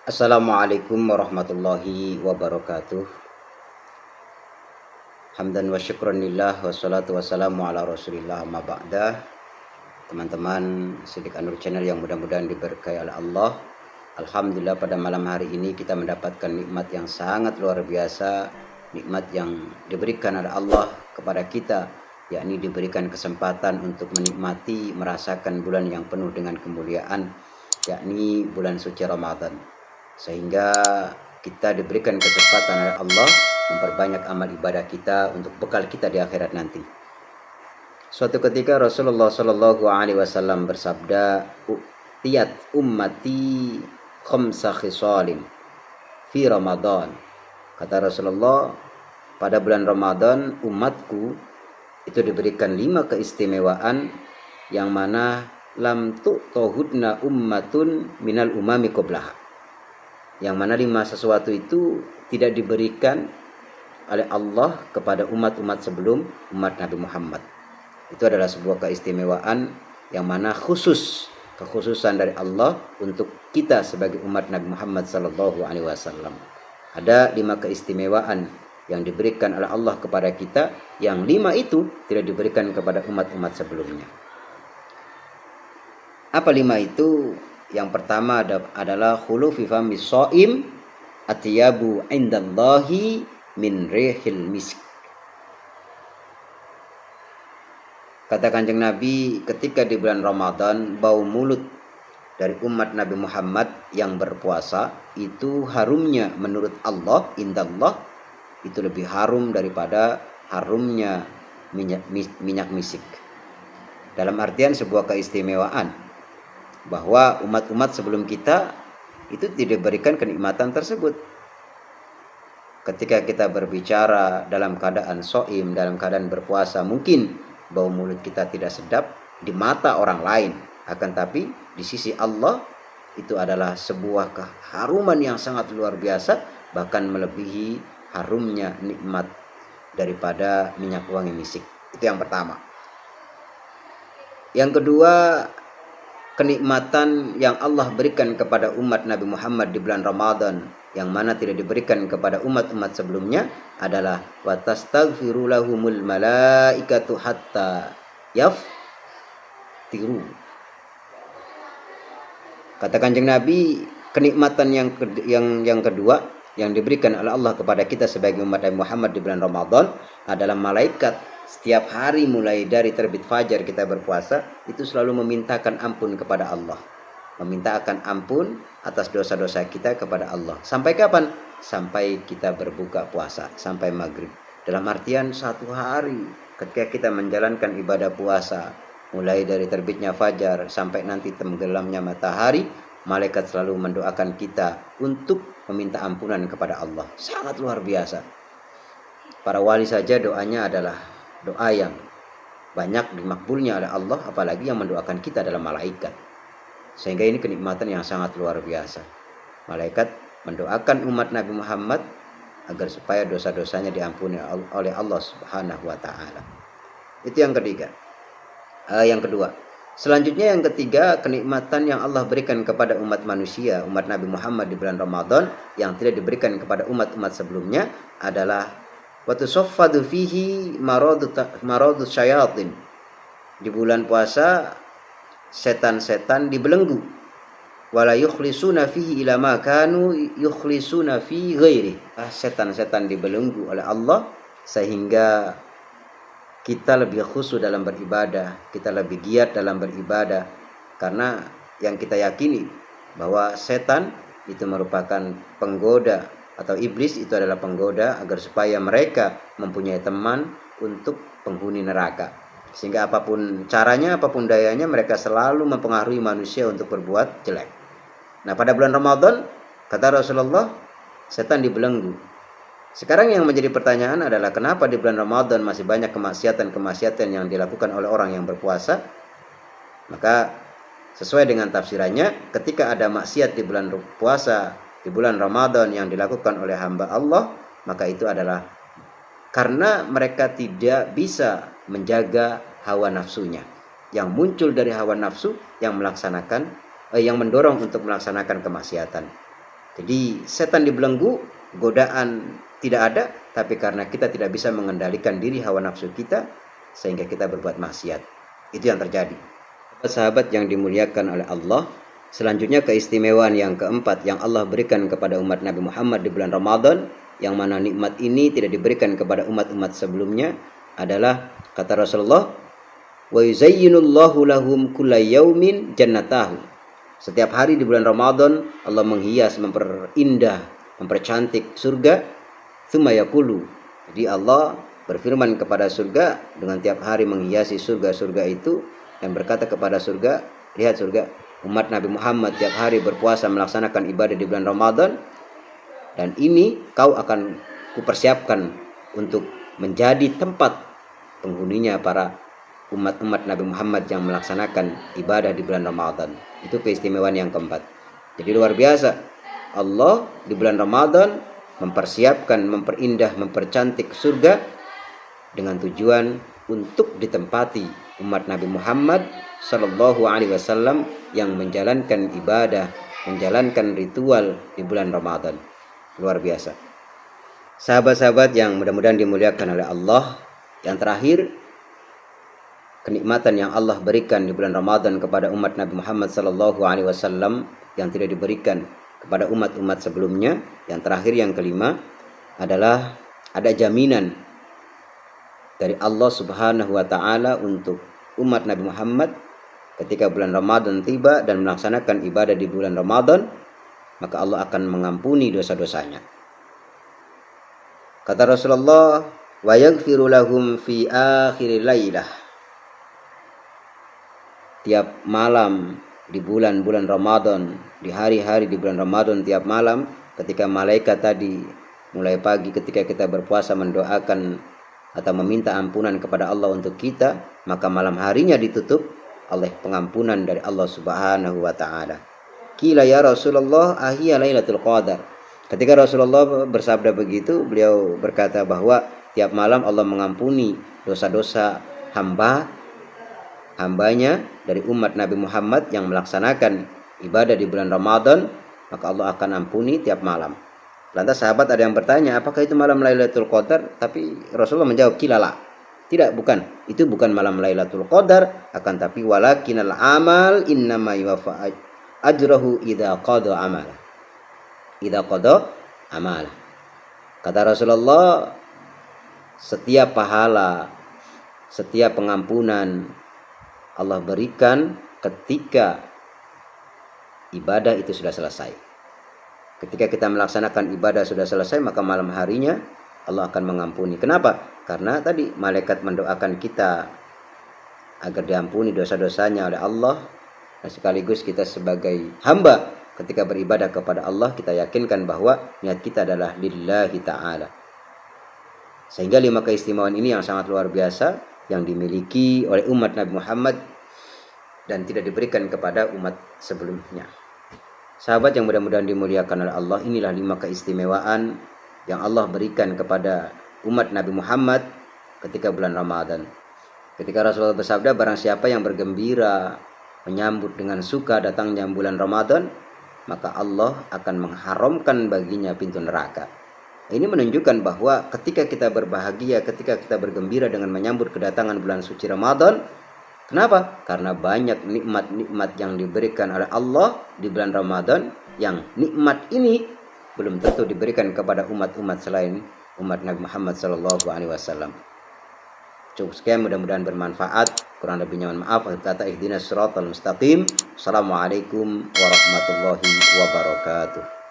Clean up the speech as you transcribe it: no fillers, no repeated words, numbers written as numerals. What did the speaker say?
Assalamualaikum warahmatullahi wabarakatuh. Hamdan wa syukranillah wassalatu wassalamu ala rasulillah amma ba'dah. Teman-teman Sidik Anur Channel yang mudah-mudahan diberkahi oleh Allah. Alhamdulillah pada malam hari ini kita mendapatkan nikmat yang sangat luar biasa. Nikmat yang diberikan oleh Allah kepada kita, yakni diberikan kesempatan untuk menikmati, merasakan bulan yang penuh dengan kemuliaan, yakni bulan suci Ramadan. Sehingga kita diberikan kesempatan oleh Allah memperbanyak amal ibadah kita untuk bekal kita di akhirat nanti. Suatu ketika Rasulullah Shallallahu Alaihi Wasallam bersabda, "Tiat ummati khamsa khisalin fi Ramadan." Kata Rasulullah, pada bulan Ramadan umatku itu diberikan 5 keistimewaan yang mana lam tu'tohudna ummatun minal umami qablaha. Yang mana 5 sesuatu itu tidak diberikan oleh Allah kepada umat-umat sebelum umat Nabi Muhammad. Itu adalah sebuah keistimewaan yang mana kekhususan dari Allah untuk kita sebagai umat Nabi Muhammad sallallahu alaihi wasallam. Ada 5 keistimewaan yang diberikan oleh Allah kepada kita, yang 5 itu tidak diberikan kepada umat-umat sebelumnya. Apa 5 itu? Yang pertama adalah khulufi famis shaim atyabu indallahi min rihil misk. Kata Kanjeng Nabi, ketika di bulan Ramadan bau mulut dari umat Nabi Muhammad yang berpuasa itu harumnya menurut Allah, indallah, itu lebih harum daripada harumnya minyak misik. Dalam artian sebuah keistimewaan bahwa umat-umat sebelum kita itu tidak diberikan kenikmatan tersebut. Ketika kita berbicara dalam keadaan shaim, dalam keadaan berpuasa, mungkin bau mulut kita tidak sedap di mata orang lain, akan tapi di sisi Allah itu adalah sebuah keharuman yang sangat luar biasa, bahkan melebihi harumnya nikmat daripada minyak wangi misik. Itu yang pertama. Yang kedua, kenikmatan yang Allah berikan kepada umat Nabi Muhammad di bulan Ramadan yang mana tidak diberikan kepada umat-umat sebelumnya adalah wa tastaghfiru lahumul malaikatu hatta yaftiru. Kata Kanjeng Nabi, kenikmatan yang kedua yang diberikan oleh Allah kepada kita sebagai umat Nabi Muhammad di bulan Ramadan adalah malaikat setiap hari mulai dari terbit fajar kita berpuasa itu selalu memintakan ampun kepada Allah. Memintakan ampun atas dosa-dosa kita kepada Allah. Sampai kapan? Sampai kita berbuka puasa, sampai maghrib. Dalam artian 1 hari ketika kita menjalankan ibadah puasa, mulai dari terbitnya fajar sampai nanti tenggelamnya matahari, malaikat selalu mendoakan kita untuk meminta ampunan kepada Allah. Sangat luar biasa. Para wali saja doanya adalah doa yang banyak dimakbulnya oleh Allah, apalagi yang mendoakan kita adalah malaikat. Sehingga ini kenikmatan yang sangat luar biasa. Malaikat mendoakan umat Nabi Muhammad agar supaya dosa-dosanya diampuni oleh Allah Subhanahu wa taala. Itu yang ketiga. Yang kedua. Selanjutnya yang ketiga, kenikmatan yang Allah berikan kepada umat manusia, umat Nabi Muhammad di bulan Ramadan yang tidak diberikan kepada umat-umat sebelumnya adalah wa tusaffadu fihi maradut syayatin. Di bulan puasa setan-setan dibelenggu. Wala yukhlisuna fihi ila ma kanu yukhlisuna fi ghairi. Setan-setan dibelenggu oleh Allah sehingga kita lebih khusyuk dalam beribadah, kita lebih giat dalam beribadah, karena yang kita yakini bahwa setan itu merupakan penggoda, atau iblis itu adalah penggoda agar supaya mereka mempunyai teman untuk penghuni neraka. Sehingga apapun caranya, apapun dayanya, mereka selalu mempengaruhi manusia untuk berbuat jelek. Nah, pada bulan Ramadan, kata Rasulullah, setan dibelenggu. Sekarang yang menjadi pertanyaan adalah kenapa di bulan Ramadan masih banyak kemaksiatan yang dilakukan oleh orang yang berpuasa? Maka sesuai dengan tafsirannya, ketika ada maksiat di bulan puasa, di bulan Ramadan yang dilakukan oleh hamba Allah, maka itu adalah karena mereka tidak bisa menjaga hawa nafsunya, yang muncul dari hawa nafsu yang mendorong untuk melaksanakan kemaksiatan. Jadi setan dibelenggu, godaan tidak ada, tapi karena kita tidak bisa mengendalikan diri hawa nafsu kita, sehingga kita berbuat maksiat. Itu yang terjadi. Sahabat yang dimuliakan oleh Allah, selanjutnya keistimewaan yang keempat yang Allah berikan kepada umat Nabi Muhammad di bulan Ramadan, yang mana nikmat ini tidak diberikan kepada umat-umat sebelumnya, adalah kata Rasulullah, wa yuzayyinullahu lahum kulla yaumin jannatahu. Setiap hari di bulan Ramadan Allah menghias, memperindah, mempercantik surga. Tsumma yaqulu. Jadi Allah berfirman kepada surga dengan tiap hari menghiasi surga-surga itu, dan berkata kepada surga, lihat surga, umat Nabi Muhammad tiap hari berpuasa melaksanakan ibadah di bulan Ramadan, dan ini kau akan kupersiapkan untuk menjadi tempat penghuninya para umat-umat Nabi Muhammad yang melaksanakan ibadah di bulan Ramadan. Itu keistimewaan yang keempat. Jadi luar biasa, Allah di bulan Ramadan mempersiapkan, memperindah, mempercantik surga dengan tujuan untuk ditempati umat Nabi Muhammad Sallallahu Alaihi Wasallam yang menjalankan ibadah, menjalankan ritual di bulan Ramadan. Luar biasa. Sahabat-sahabat yang mudah-mudahan dimuliakan oleh Allah, yang terakhir, kenikmatan yang Allah berikan di bulan Ramadan kepada umat Nabi Muhammad Sallallahu Alaihi Wasallam yang tidak diberikan kepada umat-umat sebelumnya. Yang terakhir, yang kelima, adalah ada jaminan dari Allah Subhanahu wa Ta'ala untuk umat Nabi Muhammad ketika bulan Ramadan tiba dan melaksanakan ibadah di bulan Ramadan, maka Allah akan mengampuni dosa-dosanya. Kata Rasulullah, wa yaghfiru lahum fi akhir lailah. Tiap malam di bulan-bulan Ramadan, di hari-hari di bulan Ramadan, tiap malam ketika malaikat tadi mulai pagi ketika kita berpuasa mendoakan atau meminta ampunan kepada Allah untuk kita, maka malam harinya ditutup oleh pengampunan dari Allah Subhanahu wa Ta'ala. Qila ya Rasulullah ahiyya lailatul qadar. Ketika Rasulullah bersabda begitu, beliau berkata bahwa tiap malam Allah mengampuni dosa-dosa hambanya dari umat Nabi Muhammad yang melaksanakan ibadah di bulan Ramadan, maka Allah akan ampuni tiap malam. Lantas sahabat ada yang bertanya, apakah itu malam Lailatul Qadar? Tapi Rasulullah menjawab, kilala. Tidak, bukan. Itu bukan malam Lailatul Qadar, akan tapi walakinal amal innama yuwaffa ajrahu idza qada amala. Idza qada amala. Kata Rasulullah, setiap pahala, setiap pengampunan Allah berikan ketika ibadah itu sudah selesai. Ketika kita melaksanakan ibadah sudah selesai, maka malam harinya Allah akan mengampuni. Kenapa? Karena tadi malaikat mendoakan kita agar diampuni dosa-dosanya oleh Allah. Dan sekaligus kita sebagai hamba ketika beribadah kepada Allah, kita yakinkan bahwa niat kita adalah lillahi ta'ala. Sehingga 5 keistimewaan ini yang sangat luar biasa yang dimiliki oleh umat Nabi Muhammad dan tidak diberikan kepada umat sebelumnya. Sahabat yang mudah-mudahan dimuliakan oleh Allah, inilah 5 keistimewaan yang Allah berikan kepada umat Nabi Muhammad ketika bulan Ramadan. Ketika Rasulullah bersabda, barang siapa yang bergembira menyambut dengan suka datangnya bulan Ramadan, maka Allah akan mengharamkan baginya pintu neraka. Ini menunjukkan bahwa ketika kita berbahagia, ketika kita bergembira dengan menyambut kedatangan bulan suci Ramadan, kenapa? Karena banyak nikmat-nikmat yang diberikan oleh Allah di bulan Ramadan, yang nikmat ini belum tentu diberikan kepada umat-umat selain umat Nabi Muhammad SAW. Cukup sekian, mudah-mudahan bermanfaat. Kurang lebihnya mohon maaf. Kata ihdinas siratal mustaqim. Assalamualaikum warahmatullahi wabarakatuh.